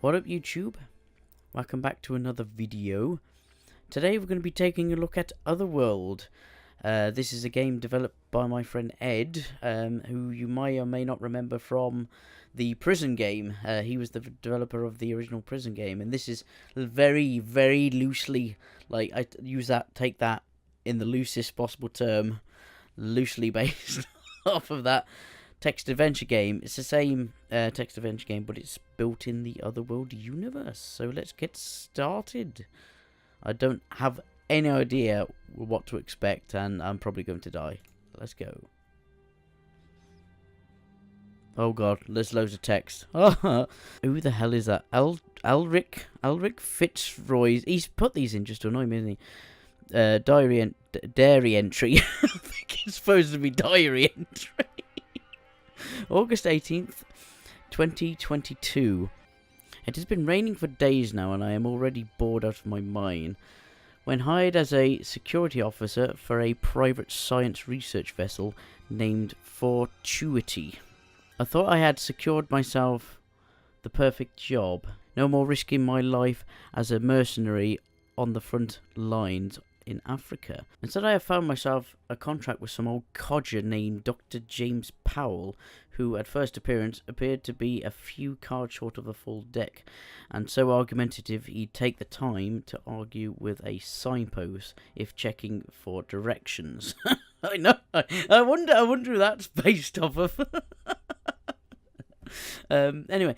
What up, YouTube? Welcome back to another video. Today we're going to be taking a look at Otherworld. This is a game developed by my friend Ed, who you may or may not remember from the Prison game. He was the developer of the original Prison game, and this is very, very loosely, like, I take that in the loosest possible term, loosely based off of that text adventure game. It's the same text adventure game, but it's built in the Otherworld universe. So let's get started. I don't have any idea what to expect, and I'm probably going to die. Let's go. Oh god, there's loads of text. Who the hell is that? Alric Fitzroy. He's put these in just to annoy me, isn't he? Dairy entry. I think it's supposed to be diary entry. August 18th, 2022. It has been raining for days now, and I am already bored out of my mind. When hired as a security officer for a private science research vessel named Fortuity, I thought I had secured myself the perfect job. No more risking my life as a mercenary on the front lines in Africa. Instead, I have found myself a contract with some old codger named Dr. James Powell, who at first appearance appeared to be a few cards short of a full deck, and so argumentative he'd take the time to argue with a signpost if checking for directions. I know. I wonder who that's based off of. Anyway.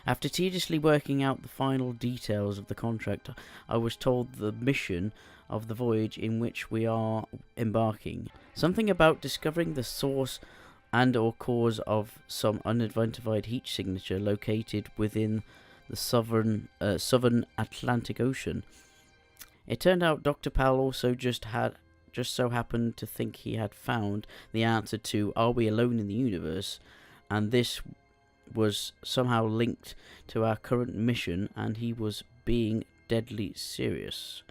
After tediously working out the final details of the contract, I was told the mission of the voyage in which we are embarking. Something about discovering the source and or cause of some unidentified heat signature located within the southern Atlantic Ocean. It turned out Dr. Powell also just so happened to think he had found the answer to "Are we alone in the universe?" and this was somehow linked to our current mission, and he was being deadly serious.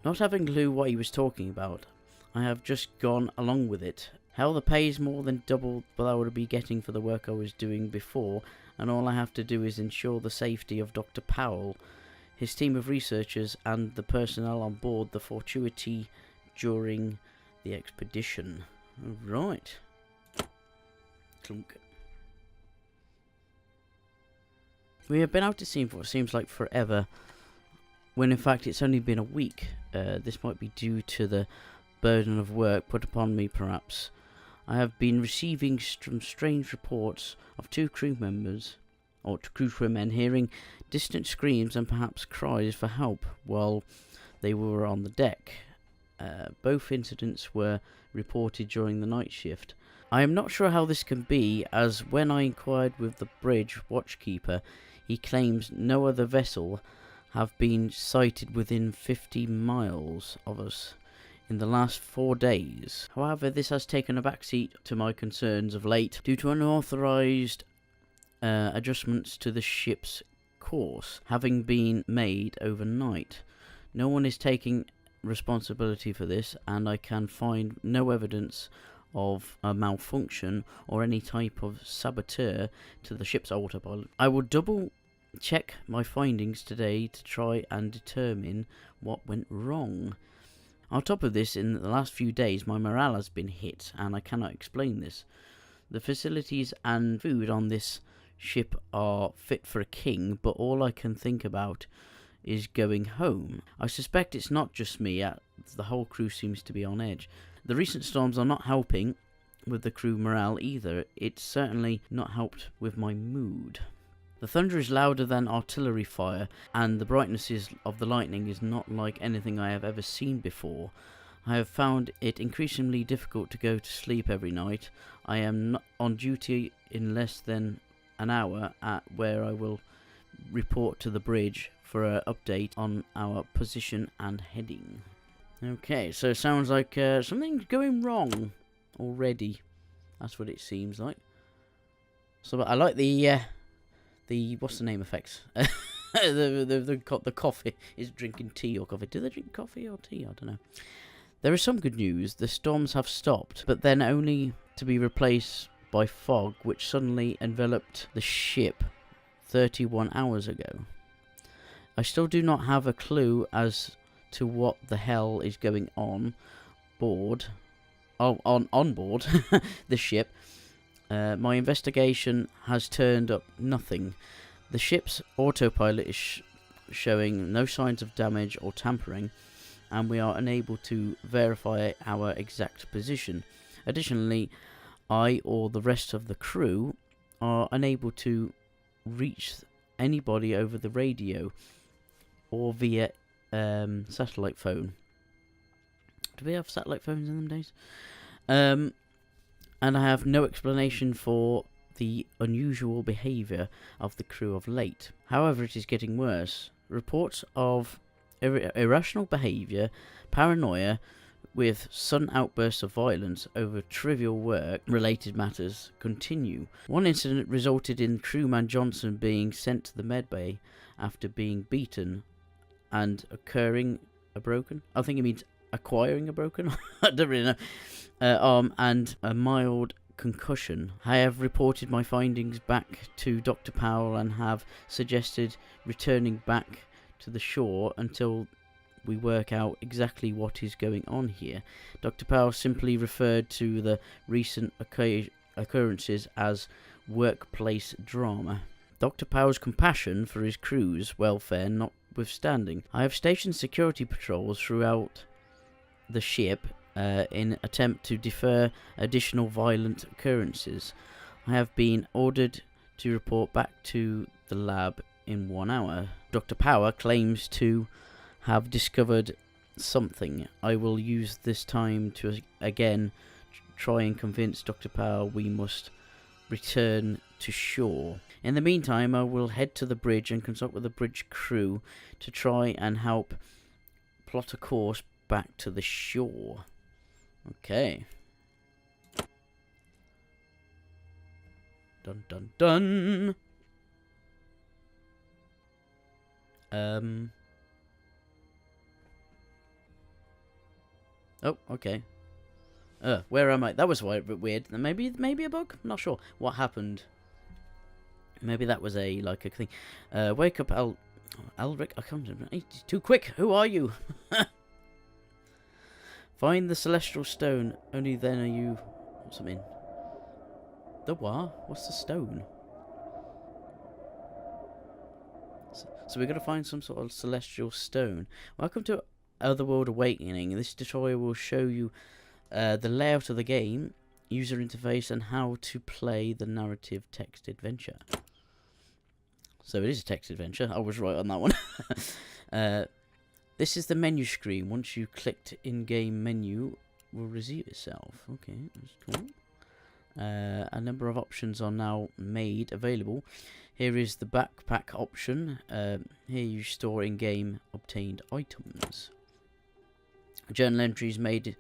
Not having a clue what he was talking about, I have just gone along with it. Hell, the pay is more than double what I would be getting for the work I was doing before, and all I have to do is ensure the safety of Dr. Powell, his team of researchers, and the personnel on board the Fortuity during the expedition. Right. Clunk. We have been out to sea for what seems like forever, when in fact it's only been a week. This might be due to the burden of work put upon me, perhaps. I have been receiving some strange reports of two crew members, or crew crewmen, hearing distant screams and perhaps cries for help while they were on the deck. Both incidents were reported during the night shift. I am not sure how this can be, as when I inquired with the bridge watchkeeper, he claims no other vessel have been sighted within 50 miles of us in the last 4 days. However, this has taken a backseat to my concerns of late due to unauthorized adjustments to the ship's course having been made overnight. No one is taking responsibility for this, and I can find no evidence of a malfunction or any type of saboteur to the ship's autopilot. I will double check my findings today to try and determine what went wrong. On top of this, in the last few days my morale has been hit, and I cannot explain this. The facilities and food on this ship are fit for a king, but all I can think about is going home. I suspect it's not just me, the whole crew seems to be on edge. The recent storms are not helping with the crew morale either. It's certainly not helped with my mood. The thunder is louder than artillery fire, and the brightness of the lightning is not like anything I have ever seen before. I have found it increasingly difficult to go to sleep every night. I am not on duty in less than an hour at where I will report to the bridge for an update on our position and heading. Okay, so it sounds like something's going wrong already. That's what it seems like. So I like the what's the name effects? the coffee is drinking tea or coffee. Do they drink coffee or tea? I don't know. There is some good news. The storms have stopped, but then only to be replaced by fog, which suddenly enveloped the ship 31 hours ago. I still do not have a clue as to what the hell is going on board the ship. My investigation has turned up nothing. The ship's autopilot is showing no signs of damage or tampering, and we are unable to verify our exact position. Additionally, I or the rest of the crew are unable to reach anybody over the radio or via satellite phone. Do we have satellite phones in them days? And I have no explanation for the unusual behaviour of the crew of late. However, it is getting worse. Reports of irrational behaviour, paranoia, with sudden outbursts of violence over trivial work-related matters continue. One incident resulted in crewman Johnson being sent to the medbay after being beaten and acquiring a broken I don't really know, arm and a mild concussion. I have reported my findings back to Dr. Powell and have suggested returning back to the shore until we work out exactly what is going on here. Dr. Powell simply referred to the recent occurrences as workplace drama. Dr. Powell's compassion for his crew's welfare notwithstanding, I have stationed security patrols throughout the ship in attempt to defer additional violent occurrences. I have been ordered to report back to the lab in 1 hour. Dr. Power claims to have discovered something. I will use this time to again try and convince Dr. Power we must return to shore. In the meantime, I will head to the bridge and consult with the bridge crew to try and help plot a course back to the shore. Okay. Dun dun dun. Oh, okay. Where am I? That was a bit weird. Maybe a bug? I'm not sure. What happened? Maybe that was a thing. Wake up, Elric. I can't remember. It's too quick. Who are you? Find the celestial stone. Only then are you something. The what? What's the stone? So we're going to find some sort of celestial stone. Welcome to Otherworld Awakening. This tutorial will show you the layout of the game, user interface, and how to play the narrative text adventure. So it is a text adventure. I was right on that one. This is the menu screen. Once you clicked in-game menu, will resume itself. Okay, that's cool. A number of options are now made available. Here is the backpack option. Here you store in-game obtained items. Journal entries made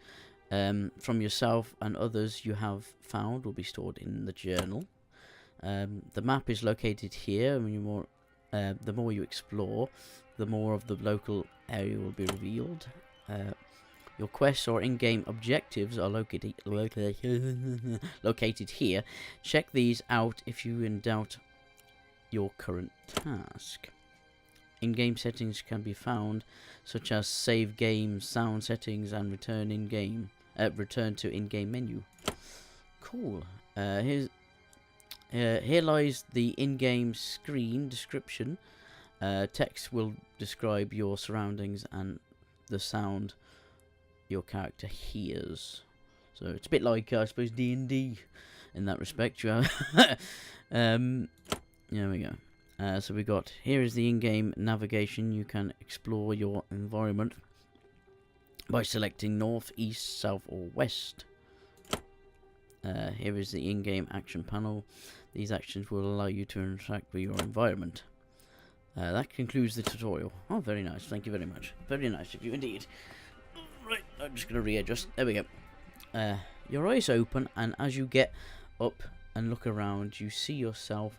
from yourself and others you have found will be stored in the journal. The map is located here. The more you explore, the more of the local area will be revealed. Your quests or in-game objectives are located here. Check these out if you in doubt your current task. In-game settings can be found, such as save game, sound settings, and return to in-game menu. Cool. Here lies the in-game screen description. Text will describe your surroundings and the sound your character hears. So it's a bit like, I suppose, D&D in that respect. There we go. So we got, here is the in-game navigation. You can explore your environment by selecting north, east, south, or west. Here is the in-game action panel. These actions will allow you to interact with your environment. That concludes the tutorial. Oh, very nice. Thank you very much. Very nice of you indeed. Right, I'm just going to readjust. There we go. Your eyes open, and as you get up and look around, you see yourself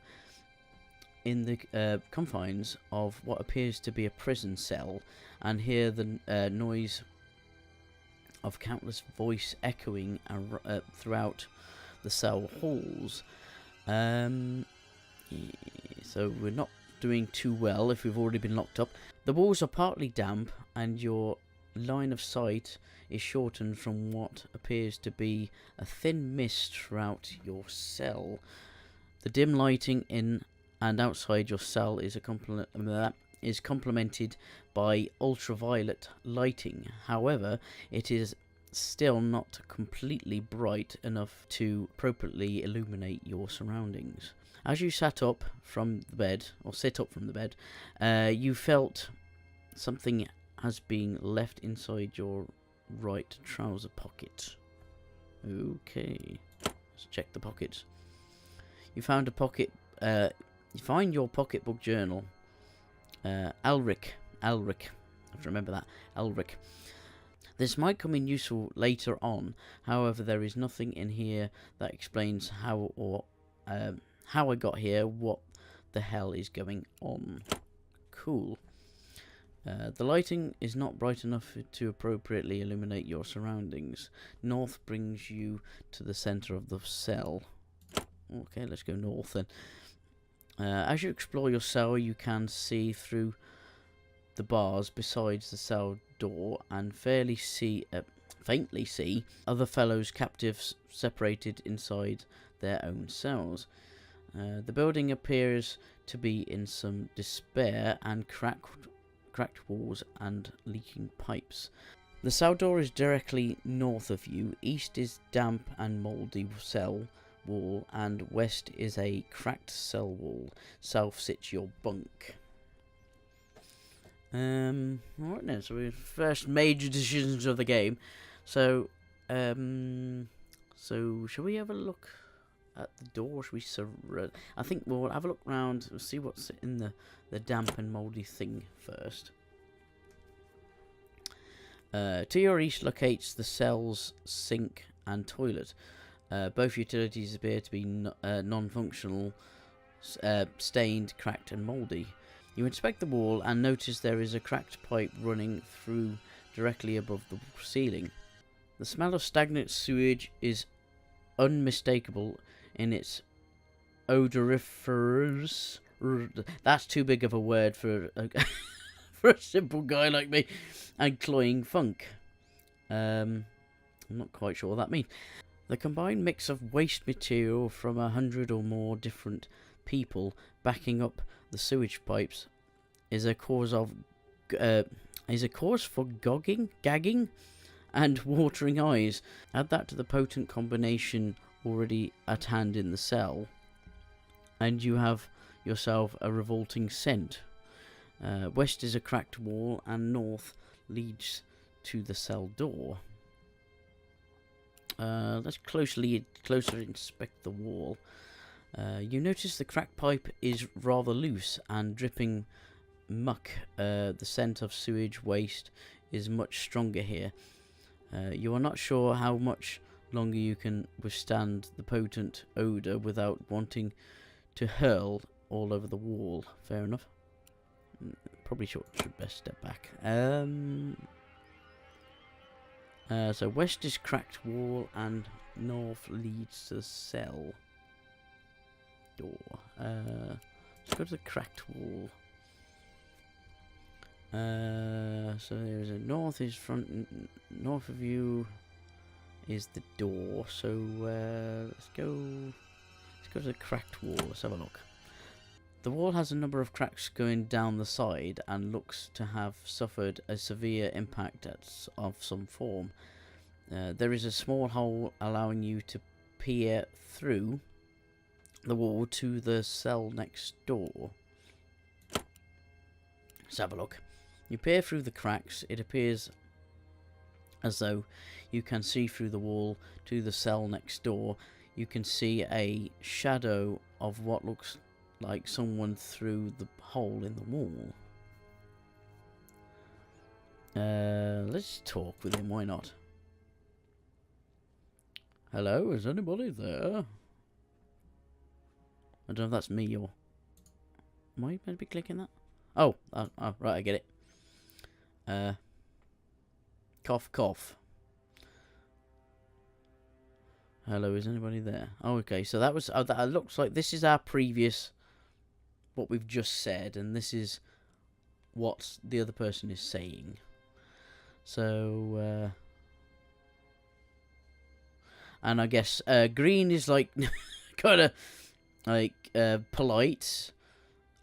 in the confines of what appears to be a prison cell, and hear the noise of countless voice echoing throughout the cell halls. Yes, so we're not doing too well if we've already been locked up. The walls are partly damp, and your line of sight is shortened from what appears to be a thin mist throughout your cell. The dim lighting in and outside your cell is complemented by ultraviolet lighting. However, it is still not completely bright enough to appropriately illuminate your surroundings. As you sit up from the bed, you felt something has been left inside your right trouser pocket. Okay, let's check the pockets. You found a pocket. You find your pocketbook journal. Alric. I have to remember that. Alric. This might come in useful later on. However, there is nothing in here that explains how I got here. What the hell is going on? Cool. The lighting is not bright enough to appropriately illuminate your surroundings. North brings you to the center of the cell. Okay, let's go north then. As you explore your cell, you can see through the bars besides the cell door and faintly see other fellows captives separated inside their own cells. The building appears to be in some despair and cracked walls and leaking pipes. The cell door is directly north of you. East is damp and mouldy cell wall, and west is a cracked cell wall. South sits your bunk. Alright then, so we're first major decisions of the game. So shall we have a look at the door? Should we I think we'll have a look round. We'll see what's in the damp and mouldy thing first. To your east locates the cell's sink and toilet. Both utilities appear to be non-functional, stained, cracked and mouldy. You inspect the wall and notice there is a cracked pipe running through directly above the ceiling. The smell of stagnant sewage is unmistakable in its odoriferous... That's too big of a word for for a simple guy like me. And cloying funk. I'm not quite sure what that means. The combined mix of waste material from 100 or more different people backing up the sewage pipes is a cause for gagging and watering eyes. Add that to the potent combination already at hand in the cell, and you have yourself a revolting scent. West is a cracked wall, and north leads to the cell door. Let's closer inspect the wall. You notice the cracked pipe is rather loose and dripping muck. The scent of sewage waste is much stronger here. You are not sure how much longer you can withstand the potent odour without wanting to hurl all over the wall. Fair enough. Probably should best step back. So west is cracked wall and north leads to the cell door. Let's go to the cracked wall. So there's a north is front, north of you is the door. So let's go to the cracked wall. Let's have a look. The wall has a number of cracks going down the side and looks to have suffered a severe impact of some form. There is a small hole allowing you to peer through the wall to the cell next door. Let's have a look. You peer through the cracks. It appears as though you can see through the wall to the cell next door. You can see a shadow of what looks like someone through the hole in the wall. Let's talk with him, why not? Hello, is anybody there? I don't know if that's me or... Am I meant to be clicking that? Oh, right, I get it. Cough, cough. Hello, is anybody there? Oh, okay, so that was... that looks like this is our previous what we've just said, and this is what the other person is saying. So, and I guess green is like kind of like polite.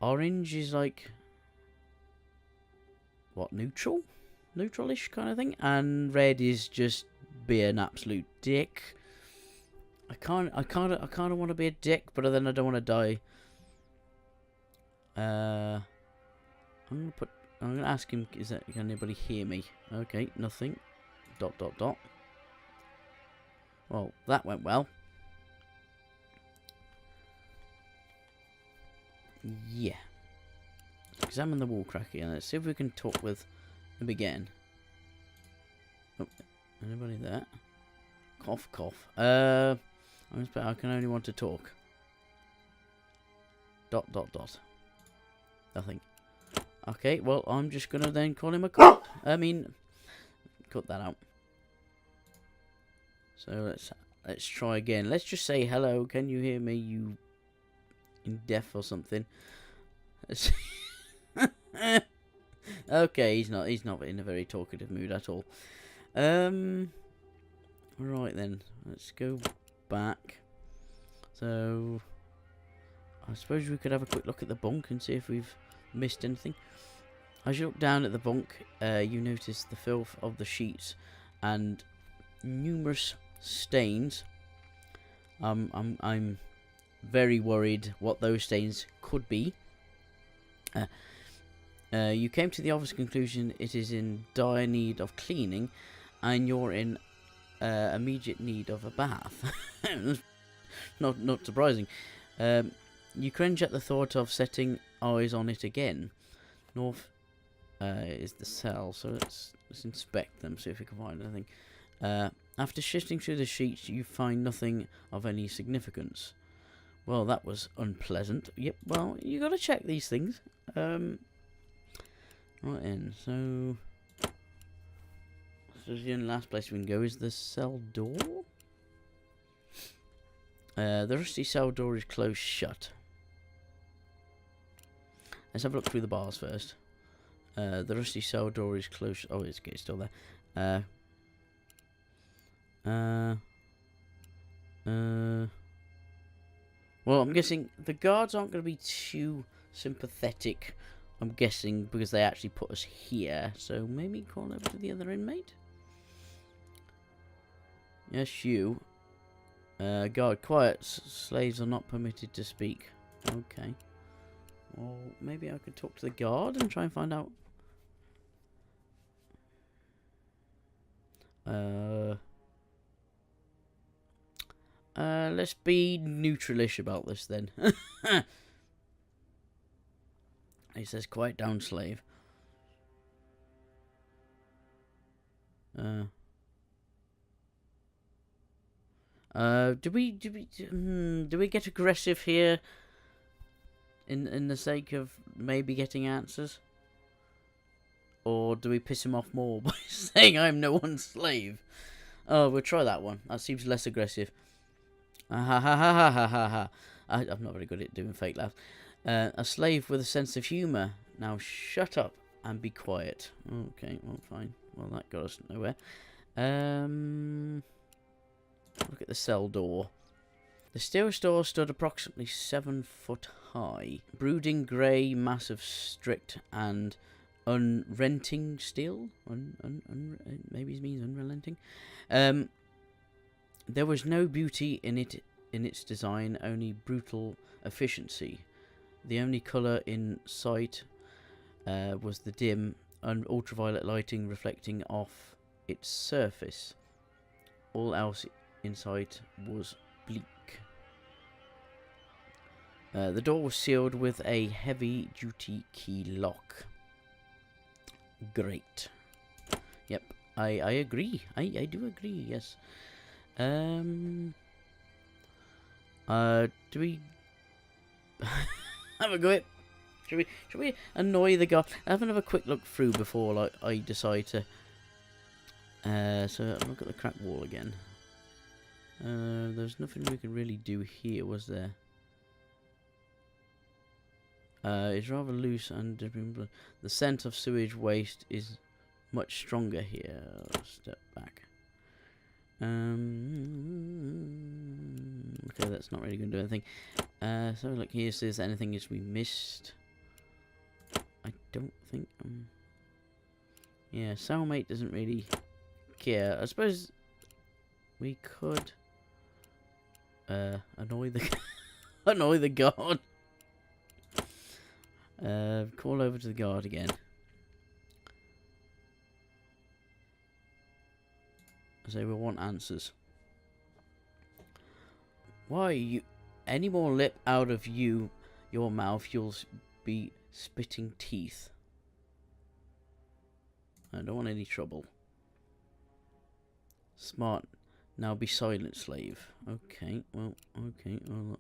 Orange is like what, neutralish kind of thing, and red is just be an absolute dick. I kind of want to be a dick, but then I don't want to die. I'm gonna ask him. Can anybody hear me? Okay, nothing. ... Well, that went well. Yeah. Examine the wall crack again. Let's see if we can talk with him again. Oh, anybody there? Cough, cough. I can only want to talk. ... Nothing. Okay, well, I'm just gonna then call him a cut. I mean, cut that out. So let's try again. Let's just say hello. Can you hear me? You deaf or something? Okay, he's not in a very talkative mood at all. Right then, let's go back. So I suppose we could have a quick look at the bunk and see if we've missed anything. As you look down at the bunk, you notice the filth of the sheets and numerous stains. I'm very worried what those stains could be. You came to the obvious conclusion it is in dire need of cleaning, and you're in immediate need of a bath. Not surprising. You cringe at the thought of setting eyes on it again. North is the cell, so let's inspect them, see if we can find anything. After shifting through the sheets, you find nothing of any significance. Well, that was unpleasant. Yep, well, you gotta check these things. Right in, so the only last place we can go is the cell door. The rusty cell door is closed shut. Let's have a look through the bars first. The rusty cell door is closed. Oh, it's still there. Well, I'm guessing the guards aren't going to be too sympathetic. I'm guessing because they actually put us here. So maybe call over to the other inmate. Yes, you. Guard, quiet. Slaves are not permitted to speak. Okay. Well, maybe I could talk to the guard and try and find out. Let's be neutralish about this then. He says, "Quiet down, slave." Do we get aggressive here? In the sake of maybe getting answers, or do we piss him off more by saying I'm no one's slave? Oh, we'll try that one. That seems less aggressive. Ha ha ha ha ha ha ha. I'm not very good at doing fake laughs. A slave with a sense of humour. Now shut up and be quiet. Okay, well, fine. Well, that got us nowhere. Look at the cell door. The steel door stood approximately 7 foot high. Brooding grey mass of strict and unrelenting steel. Maybe it means unrelenting. There was no beauty in its design, only brutal efficiency. The only colour in sight was the dim ultraviolet lighting reflecting off its surface. All else in sight was bleak. The door was sealed with a heavy-duty key lock. Great. Yep, I agree. I do agree, yes. Do we have a go at... Should we annoy the guy? Have another quick look through before I decide to... So look at the cracked wall again. There's nothing we can really do here, was there? It's rather loose and the scent of sewage waste is much stronger here. Step back. Okay, that's not really going to do anything. So look here, says anything is we missed. I don't think. Yeah, cellmate doesn't really care. I suppose we could annoy the annoy the guard. Call over to the guard again. Say we want answers. Why you? Any more lip out of your mouth, you'll be spitting teeth. I don't want any trouble. Smart. Now be silent, slave. Okay. Well. Okay. Well.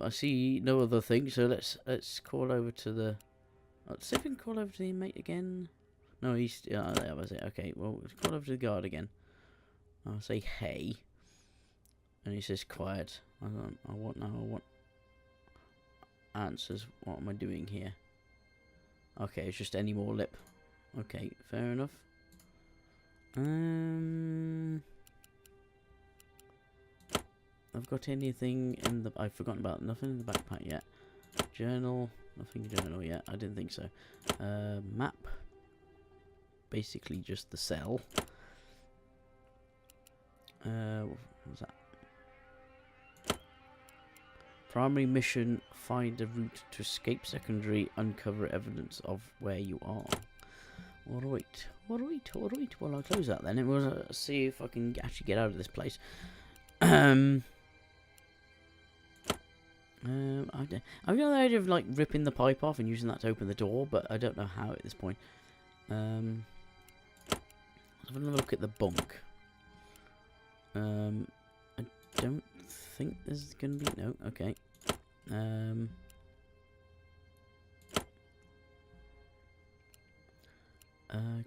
I see no other thing, so let's call over to the. Let's see if we can call over to the inmate again. No, he's. That was it. Okay. Well, let's call over to the guard again. I'll say hey, and he says quiet. I want answers. What am I doing here? Okay, it's just any more lip. Okay, fair enough. I've got anything in the... I've forgotten about nothing in the backpack yet. Journal. Nothing journal yet. I didn't think so. Map. Basically just the cell. What was that? Primary mission, find a route to escape. Secondary, uncover evidence of where you are. Alright. Well, I'll close that then. And we'll see if I can actually get out of this place. I've got the idea of like ripping the pipe off and using that to open the door, but I don't know how at this point. Let's have another look at the bunk. I don't think there's gonna be no. Okay.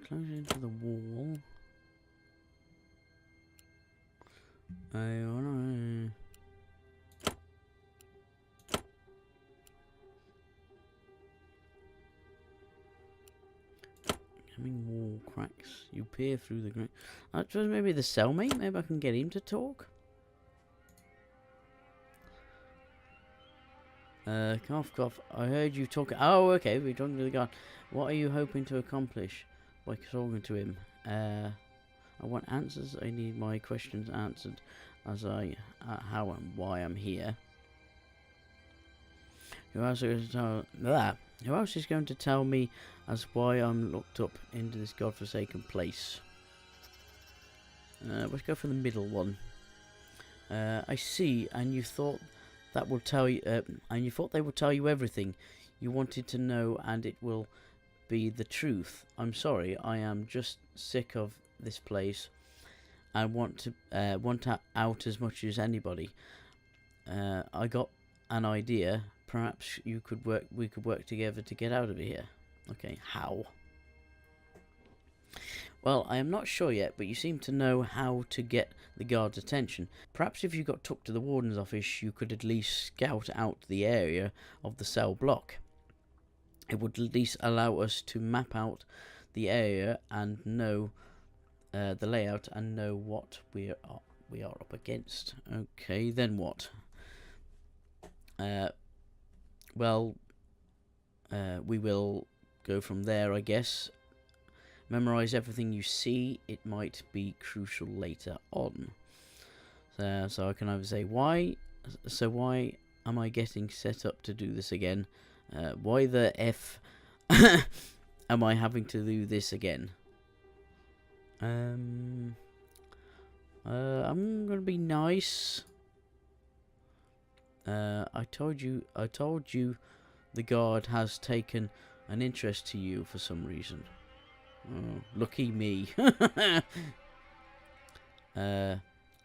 Close into the wall. I wanna. Coming wall cracks. You peer through the ground. I suppose maybe the cellmate. Maybe I can get him to talk. Cough, cough. I heard you talking. Oh, okay. We're talking to the guard. What are you hoping to accomplish by talking to him? I want answers. I need my questions answered as how and why I'm here. Who else is going to tell? Who else is going to tell me as why I'm locked up into this godforsaken place? Let's go for the middle one. I see, and you thought that will tell you, and you thought they would tell you everything you wanted to know, and it will be the truth. I'm sorry, I am just sick of this place. I want out as much as anybody. I got an idea. Perhaps we could work together to get out of here. Okay, how? Well, I am not sure yet, but you seem to know how to get the guard's attention. Perhaps if you got took to the warden's office, you could at least scout out the area of the cell block. It would at least allow us to map out the area and know the layout and know what we are up against. Okay, then what? Well, we will go from there, I guess. Memorize everything you see. It might be crucial later on. So I can either say why. So why am I getting set up to do this again? Why the F am I having to do this again? I'm gonna be nice. I told you the guard has taken an interest to you for some reason. Oh, lucky me.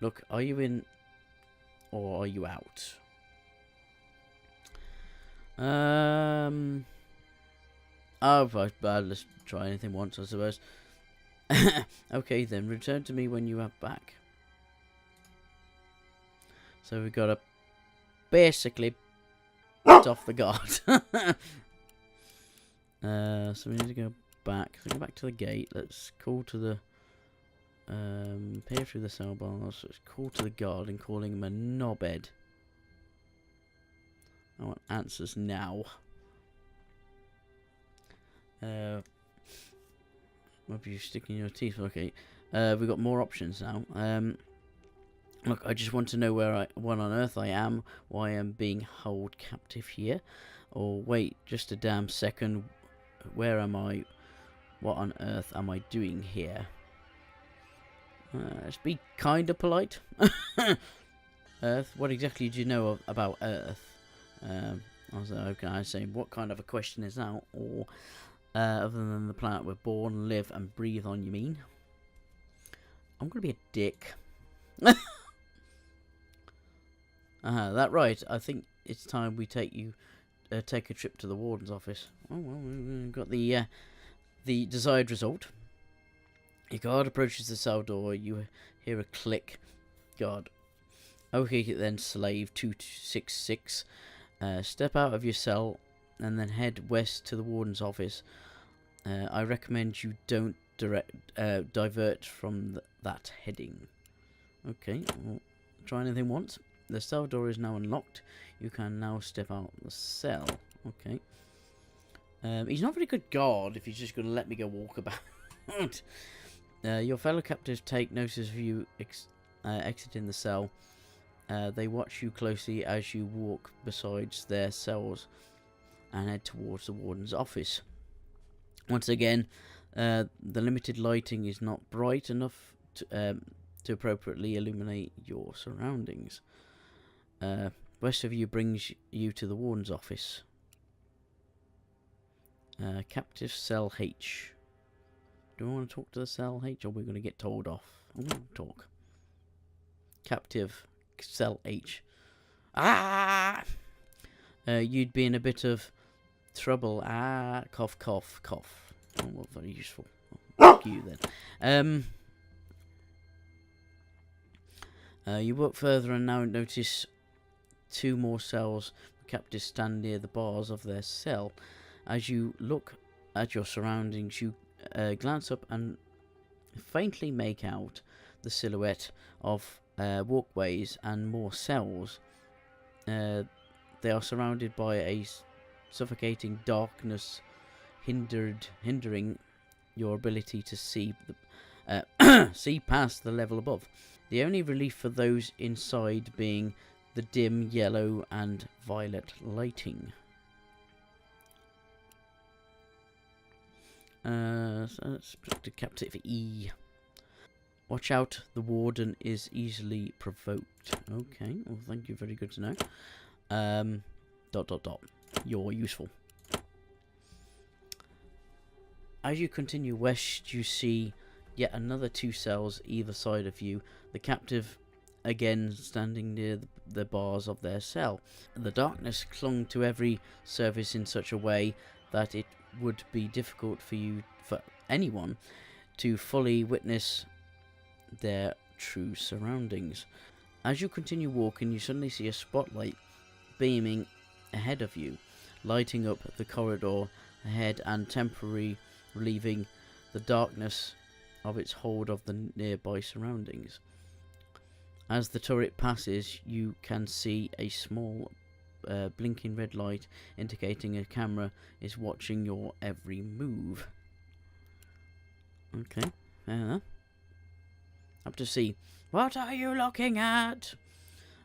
Look, are you in or are you out? Oh, let's try anything once, I suppose. Okay, then return to me when you are back. So we've got to basically off the guard. So we need to go back. So go back to the gate. Let's call to the peer through the cell bars. Let's call to the guard and calling him a knobhead. I want answers now. What are you sticking your teeth? Okay. We've got more options now. Look, I just want to know what on earth I am, why I'm being held captive here. Or wait, just a damn second. Where am I? What on earth am I doing here? Let's be kind of polite. Earth, what exactly do you know about Earth? I was like, okay, I say, what kind of a question is that? Or other than the planet we're born, live, and breathe on, you mean? I'm gonna be a dick. That right. I think it's time we take a trip to the warden's office. Oh well, we've got the desired result. Your guard approaches the cell door. You hear a click. Guard. Okay, then, slave 266. Step out of your cell and then head west to the warden's office. I recommend you don't divert from that heading. Okay, well, try anything once. The cell door is now unlocked. You can now step out the cell. Okay. He's not a very good guard if he's just going to let me go walk about. Your fellow captives take notice of you exiting the cell. They watch you closely as you walk besides their cells and head towards the warden's office. Once again, the limited lighting is not bright enough to appropriately illuminate your surroundings. West of you brings you to the warden's office. Captive cell H. Do I want to talk to the cell H, or are we going to get told off? I'm going to talk. Captive cell H. You'd be in a bit of trouble. Cough, cough, cough. Oh, well, very useful. Fuck you then. You walk further and now notice two more cells. The captives stand near the bars of their cell. As you look at your surroundings, you glance up and faintly make out the silhouette of walkways and more cells. They are surrounded by a suffocating darkness, hindering your ability to see see past the level above. The only relief for those inside being the dim yellow and violet lighting. So let's put to captive E. Watch out, the warden is easily provoked. Okay, well, thank you, very good to know. ... You're useful. As you continue west, you see yet another two cells either side of you. The captive again standing near the bars of their cell. The darkness clung to every surface in such a way that it would be difficult for anyone to fully witness their true surroundings. As you continue walking, you suddenly see a spotlight beaming ahead of you, lighting up the corridor ahead and temporarily relieving the darkness of its hold of the nearby surroundings. As the turret passes, you can see a small blinking red light indicating a camera is watching your every move. Okay, up to C. What are you looking at?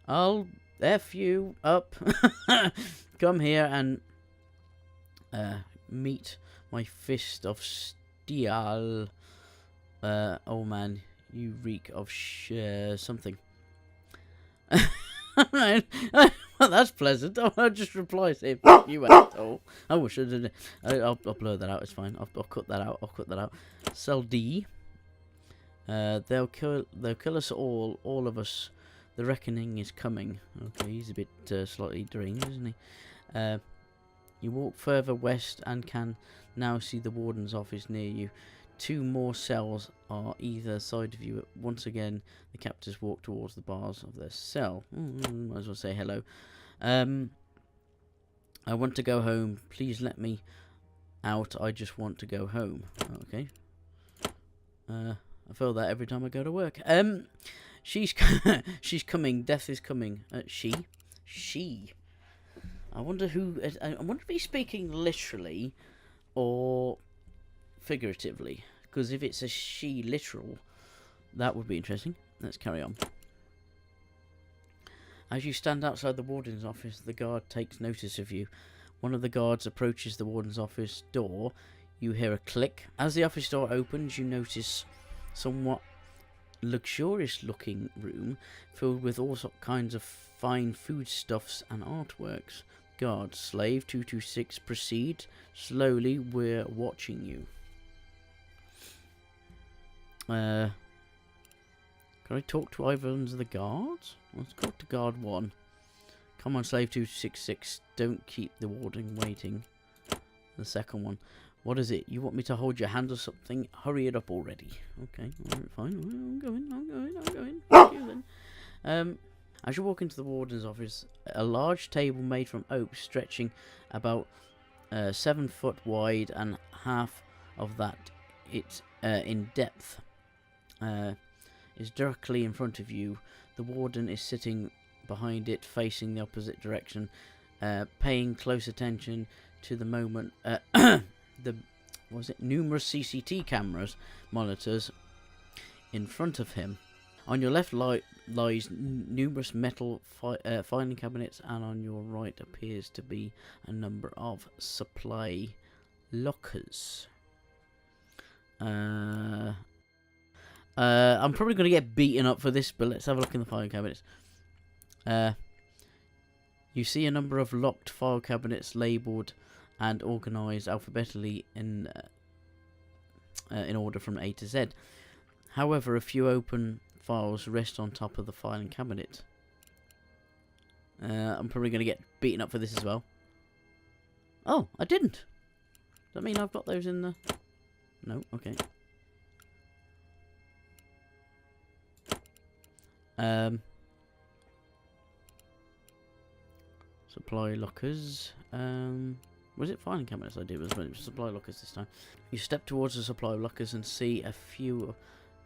I'll F you up. Come here and meet my fist of steel. Oh man, you reek of something. Well, that's pleasant. I'll just reply saying, fuck you, asshole. I wish I did. I'll blur that out, it's fine. I'll cut that out. Cell D. They'll kill us all of us. The reckoning is coming. Okay, he's a bit slightly deranged, isn't he? You walk further west and can now see the warden's office near you. Two more cells are either side of you. Once again, the captives walk towards the bars of their cell. Might as well say hello. I want to go home. Please let me out. I just want to go home. Okay. I feel that every time I go to work. She's she's coming. Death is coming. She. I wonder who. I wonder if he's speaking literally or figuratively. Because if it's a she literal, that would be interesting. Let's carry on. As you stand outside the warden's office, the guard takes notice of you. One of the guards approaches the warden's office door. You hear a click. As the office door opens, you notice somewhat luxurious-looking room filled with all kinds of fine foodstuffs and artworks. Guard, slave 226, proceed. Slowly, we're watching you. Can I talk to either of the guards? Let's talk to guard 1. Come on, slave 266. Don't keep the warden waiting. The second one. What is it? You want me to hold your hand or something? Hurry it up already. Okay, alright, fine. I'm going. Thank you then. As you walk into the warden's office, a large table made from oak stretching about 7 foot wide and half of that in depth is directly in front of you. The warden is sitting behind it, facing the opposite direction, paying close attention to the moment. Numerous CCT cameras monitors in front of him. On your left lies numerous metal filing cabinets, and on your right appears to be a number of supply lockers. I'm probably going to get beaten up for this, but let's have a look in the filing cabinets. You see a number of locked file cabinets labelled and organised alphabetically in order from A to Z. However, a few open files rest on top of the filing cabinet. I'm probably going to get beaten up for this as well. Oh, I didn't. Does that mean I've got those in the... No, okay. Supply lockers. Was it filing cabinets I did? It was supply lockers this time. You step towards the supply lockers and see a few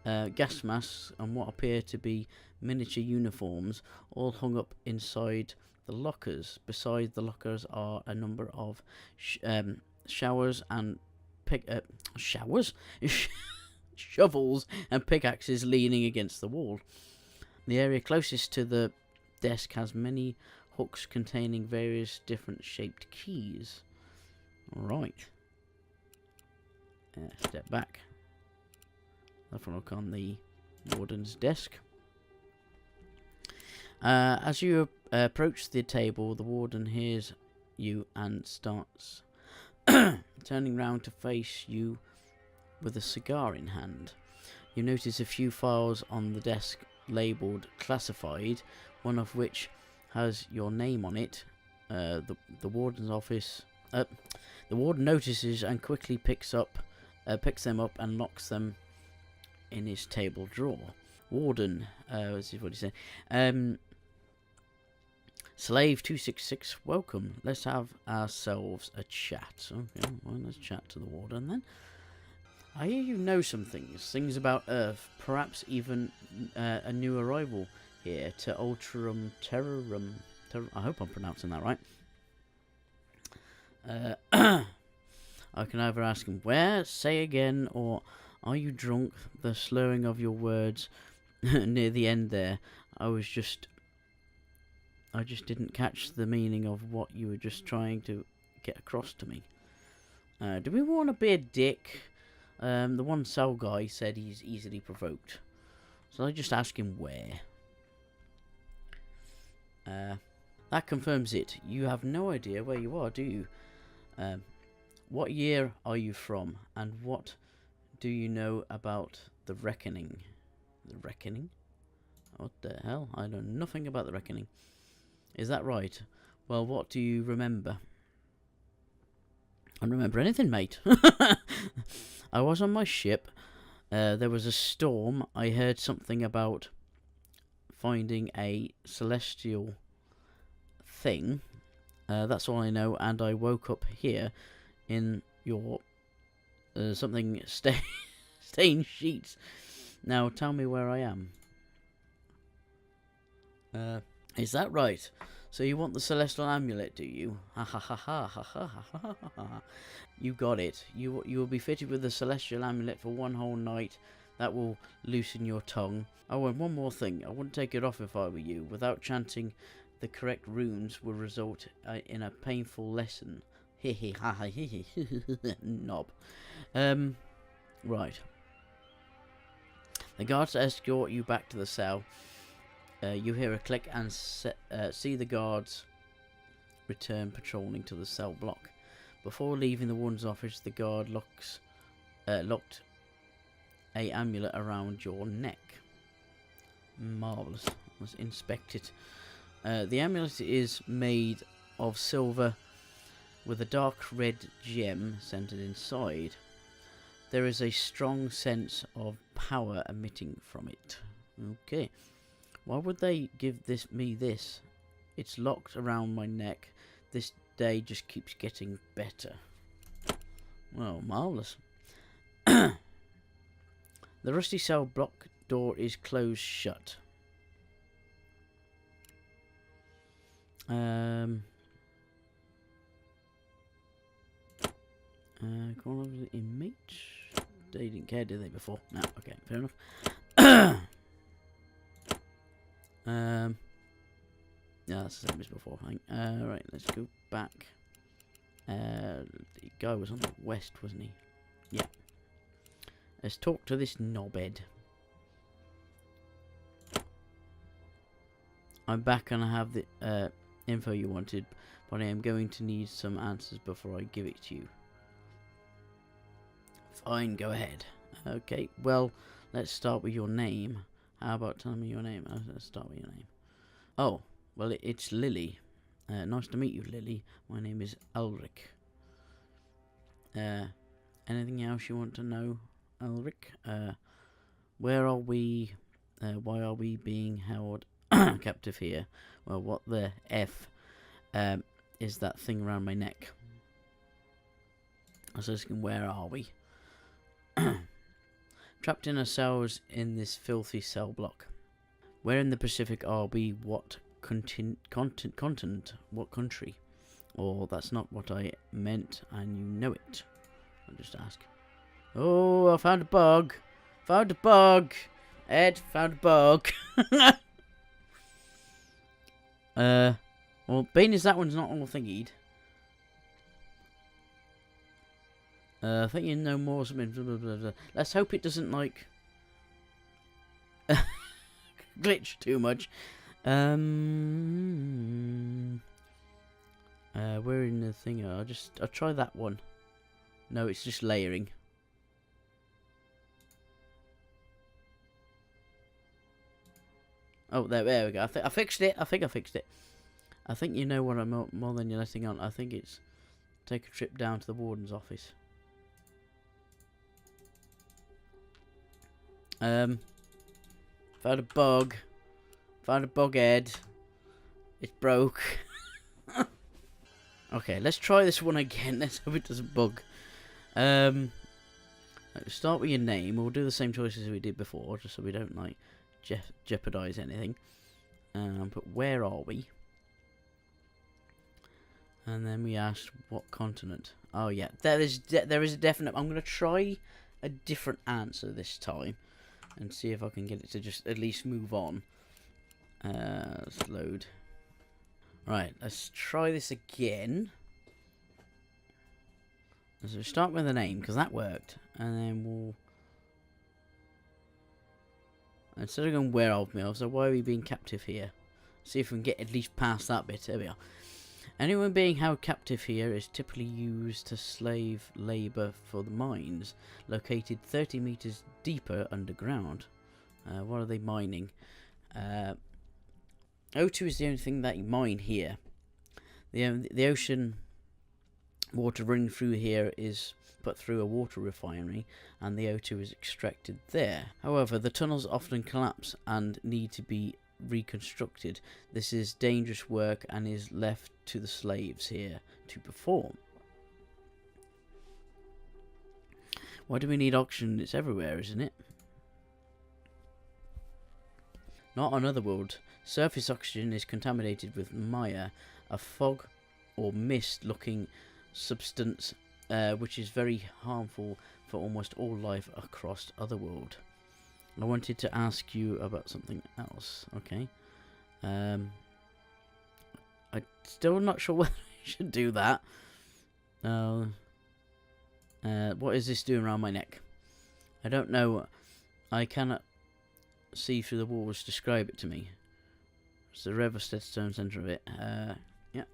gas masks and what appear to be miniature uniforms all hung up inside the lockers. Beside the lockers are a number of showers and shovels and pickaxes leaning against the wall. The area closest to the desk has many hooks containing various different shaped keys. Right. Step back. Have a look on the warden's desk. As you approach the table, the warden hears you and starts turning round to face you with a cigar in hand. You notice a few files on the desk labelled classified, one of which has your name on it. The warden's office. The warden notices and quickly picks them up and locks them in his table drawer. Warden, let's see what he said. Slave 266, welcome. Let's have ourselves a chat. Okay, well, let's chat to the warden then. I hear you know some things about Earth, perhaps even a new arrival here to Ultrum Terrorum. I hope I'm pronouncing that right. I can either ask him where, say again, or are you drunk? The slurring of your words near the end there. I just didn't catch the meaning of what you were just trying to get across to me. Do we want to be a dick? The one cell guy said he's easily provoked. So I just ask him where. That confirms it. You have no idea where you are, do you? What year are you from? And what do you know about the Reckoning? The Reckoning? What the hell? I know nothing about the Reckoning. Is that right? Well, what do you remember? I don't remember anything, mate. I was on my ship. There was a storm. I heard something about finding a celestial thing. That's all I know, and I woke up here in your something stained sheets. Now tell me where I am. Is that right? So you want the celestial amulet, do you? Ha ha ha ha ha ha ha ha ha. You got it. You will be fitted with the celestial amulet for one whole night. That will loosen your tongue. Oh, and one more thing. I wouldn't take it off if I were you. Without chanting the correct runes will result in a painful lesson. Hehe ha ha hehe knob. Right. The guards escort you back to the cell. You hear a click and see the guards return patrolling to the cell block. Before leaving the warden's office, the guard locked a amulet around your neck. Marvellous. Let's inspect it. The amulet is made of silver with a dark red gem centered inside. There is a strong sense of power emitting from it. Okay. Why would they give me this? It's locked around my neck. This day just keeps getting better. Well, marvellous. The rusty cell block door is closed shut. Go on over the inmates. They didn't care, did they, before? No, okay, fair enough. Yeah, that's the same as before, I think. Right, let's go back. The guy was on the west, wasn't he? Yeah. Let's talk to this knobhead. I'm back and I have the info you wanted, but I am going to need some answers before I give it to you. Fine, go ahead. Okay, well, let's start with your name. How about telling me your name? Let's start with your name. Oh, well, it's Lily. Nice to meet you, Lily. My name is Ulrich. Anything else you want to know, Ulrich? Where are we? Why are we being held captive here? Well, what the F is that thing around my neck? I was asking, where are we? Trapped in ourselves in this filthy cell block. Where in the Pacific are we? What continent? What country? Or that's not what I meant, and you know it. I'll just ask. Oh, I found a bug. Found a bug. Ed, found a bug. Well, being as that one's not all thingied. I think you know more something. Blah, blah, blah, blah. Let's hope it doesn't like glitch too much. We're in the thing. I'll try that one. No, it's just layering. Oh, there we go. I fixed it. I think I fixed it. I think you know what I'm more than you're letting on. I think it's take a trip down to the warden's office. Found a bug. Found a bug head. It's broke. Okay, let's try this one again. Let's hope it doesn't bug. Let's start with your name. We'll do the same choices we did before, just so we don't like jeopardize anything. But where are we? And then we asked what continent. Oh yeah, there is a definite. I'm gonna try a different answer this time, and see if I can get it to just at least move on. Let's load. Right, let's try this again. So start with the name, because that worked. And then we'll... Instead of going where are we, so why are we being captive here? See if we can get at least past that bit. There we are. Anyone being held captive here is typically used to slave labour for the mines, located 30 meters deeper underground. What are they mining? O2 is the only thing that you mine here. The ocean water running through here is put through a water refinery, and the O2 is extracted there. However, the tunnels often collapse and need to be reconstructed. This is dangerous work and is left to the slaves here to perform. Why do we need oxygen? It's everywhere, isn't it? Not on Otherworld. Surface oxygen is contaminated with mire, a fog or mist-looking substance, which is very harmful for almost all life across Otherworld. I wanted to ask you about something else. Okay. I'm still not sure whether I should do that. What is this doing around my neck? I don't know. I cannot see through the walls. Describe it to me. It's the Reverstead Stone centre of it. Yeah.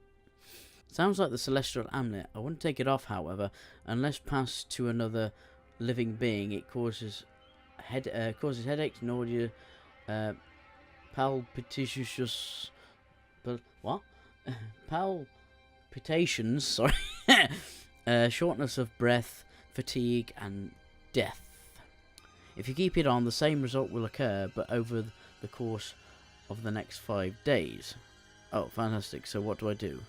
Sounds like the Celestial Amulet. I wouldn't take it off, however. Unless passed to another living being, it causes headaches, nausea, palpitations. What? Palpitations. Sorry. Shortness of breath, fatigue, and death. If you keep it on, the same result will occur, but over the course of the next 5 days. Oh, fantastic. So what do I do?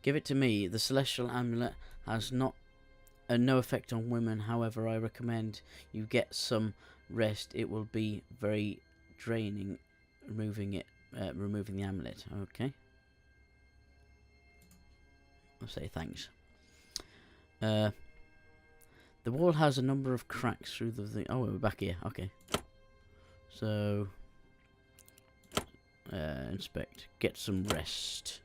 Give it to me. The Celestial Amulet has no effect on women. However, I recommend you get some rest. It will be very draining removing the amulet. Okay. I'll say thanks. The wall has a number of cracks through the thing. Oh, we're back here. Okay. So, inspect. Get some rest.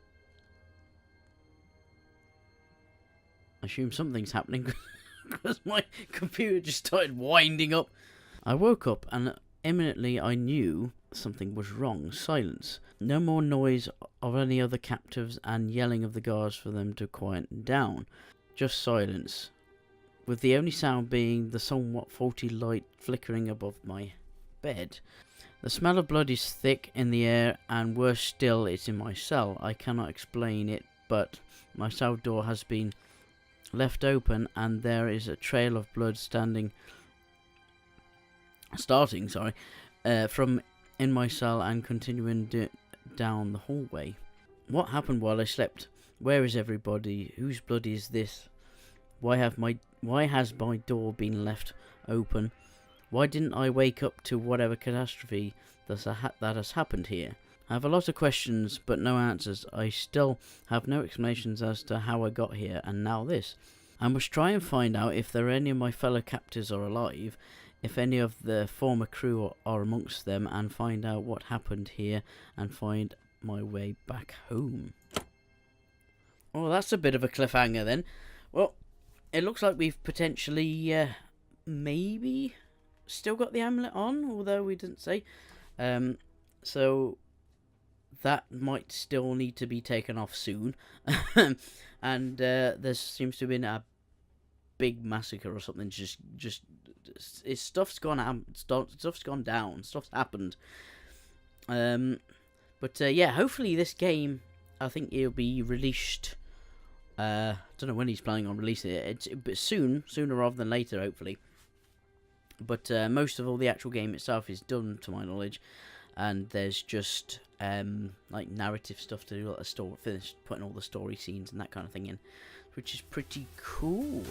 I assume something's happening because my computer just started winding up. I woke up and imminently I knew something was wrong. Silence. No more noise of any other captives and yelling of the guards for them to quiet down. Just silence, with the only sound being the somewhat faulty light flickering above my bed. The smell of blood is thick in the air, and worse still, it's in my cell. I cannot explain it, but my cell door has been left open, and there is a trail of blood starting from in my cell and continuing down the hallway. What happened while I slept? Where is everybody? Whose blood is this? Why has my door been left open? Why didn't I wake up to whatever catastrophe that has happened here? I have a lot of questions, but no answers. I still have no explanations as to how I got here, and now this. I must try and find out if there are any of my fellow captives are alive, if any of the former crew are amongst them, and find out what happened here, and find my way back home. Oh, that's a bit of a cliffhanger then. Well, it looks like we've potentially, maybe still got the amulet on, although we didn't say. So that might still need to be taken off soon. And there seems to have been a big massacre or something. Stuff's gone down. Stuff's happened. But yeah, hopefully this game, I think it'll be released. Don't know when he's planning on releasing it. But sooner rather than later, hopefully. But most of all the actual game itself is done, to my knowledge, and there's just like narrative stuff to do, like the story, finish putting all the story scenes and that kind of thing in, which is pretty cool.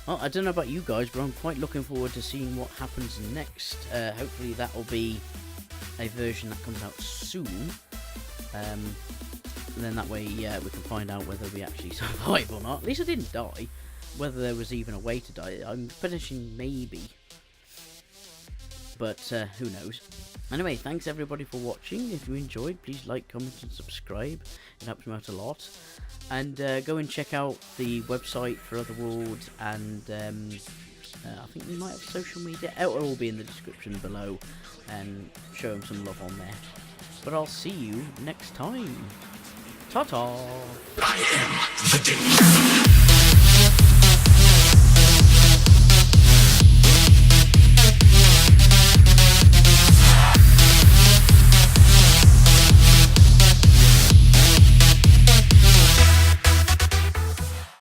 Well, I don't know about you guys, but I'm quite looking forward to seeing what happens next. Hopefully that will be a version that comes out soon. And then that way, we can find out whether we actually survive or not. At least I didn't die. Whether there was even a way to die, I'm finishing maybe. But who knows. Anyway, thanks everybody for watching. If you enjoyed, please like, comment and subscribe. It helps me out a lot. And go and check out the website for Otherworld, and I think we might have social media. It'll all be in the description below, and show them some love on there. But I'll see you next time. Ta-ta! I am the danger.